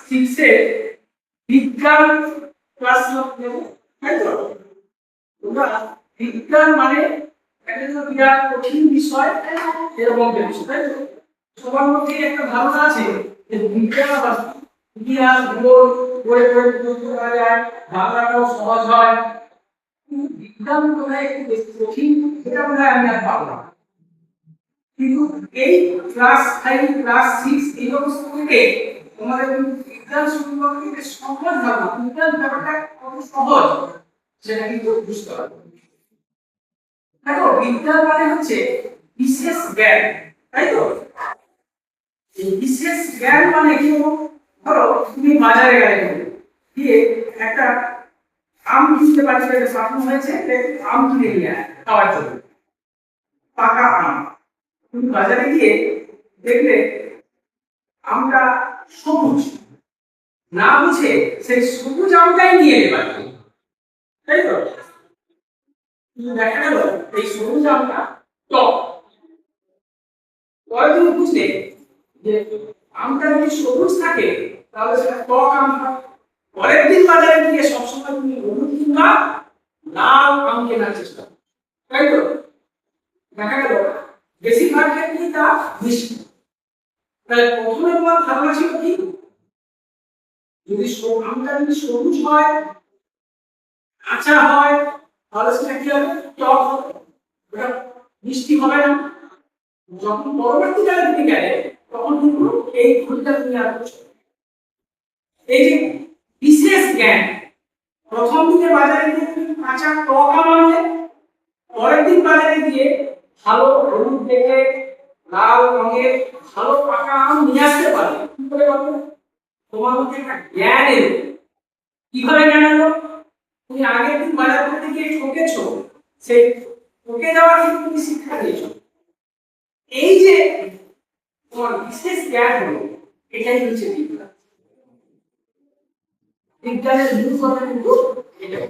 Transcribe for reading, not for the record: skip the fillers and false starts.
6 বিজ্ঞান ক্লাস নেব, তাই তো? তোমরা বিজ্ঞান মানে একটা বিরাট কঠিন বিষয়, এরকম একটা বিষয়, তাই তো? সবার মধ্যে একটা ধারণা আছে যে বিজ্ঞান আবার ইতিহাস ভূগোল পড়ে পড়ে বুঝতে পারা যায়, বাংলাটাও সহজ হয়। বিজ্ঞান মনে হয় একটু বেশি কঠিন, সেটা মনে হয় আমি আর পাবো না। কিন্তু এই ক্লাস 5 ক্লাস 6 এই অবস্থা থেকে তোমাদের বিজ্ঞান সম্পর্কে সহজ ধারণা, বিজ্ঞান ব্যাপারটা কত সহজ সেটা কিন্তু বুঝতে পারবে। দেখো বিজ্ঞান মানে হচ্ছে বিশেষ জ্ঞান, তাই তো? এই বিশেষ জ্ঞান মানে কি? ধরো তুমি বাজারে গেলে, গিয়ে একটা আম কিনতে পারছো, একটা স্বপ্ন হয়েছে আম কিনে নিয়ে খাওয়ার জন্য, পাকা আম। তুমি বাজারে গিয়ে দেখলে আমটা সবুজ, না বুঝে সেই সবুজ আমটাই নিয়ে নেবে, তাই তো? কিন্তু দেখা গেল এই সবুজ আমটা টক। পরে তুমি বুঝলে যে আমটা যদি সবুজ থাকে তাহলে সেটা টক আম হয়। পরের দিন বাজারে গিয়ে সবসময় তুমি হলুদ কিংবা লাল আম কেনার চেষ্টা করো, তাই তো? দেখা গেল বেশিরভাগ ক্ষেত্রেই তা মিষ্টি। তাহলে প্রথমে তোমার ধারণা ছিল কি, যদি আমটা যদি সবুজ হয়, কাঁচা হয়, তাহলে সেটা কি হবে? টক হবে, ওটা মিষ্টি হবে না। যখন পরবর্তীকালে তুমি গেলে তখন কিন্তু এই ভুলটা তুমি আর করছো। এই যে বিশেষ জ্ঞান, প্রথম দিকে বাজারে গিয়ে তুমি কাঁচা টক আম আনলে, পরের দিন বাজারে গিয়ে ভালো হলুদ দেখে লাল রঙের ভালো পাকা আম নিয়ে আসতে পারবে। কি করে পারবে? তোমার মধ্যে একটা জ্ঞান এলো। কিভাবে জ্ঞান এলো? তুমি আগের দিন বাজার করতে গিয়ে ঠকেছো, সেই ঠকে যাওয়ার কিন্তু তুমি শিক্ষা নিয়েছো। এই যে তোমার বিশেষ জ্ঞান হলো, এটাই হচ্ছে বিজ্ঞান। বিজ্ঞানের মূল কথা কিন্তু এটাই।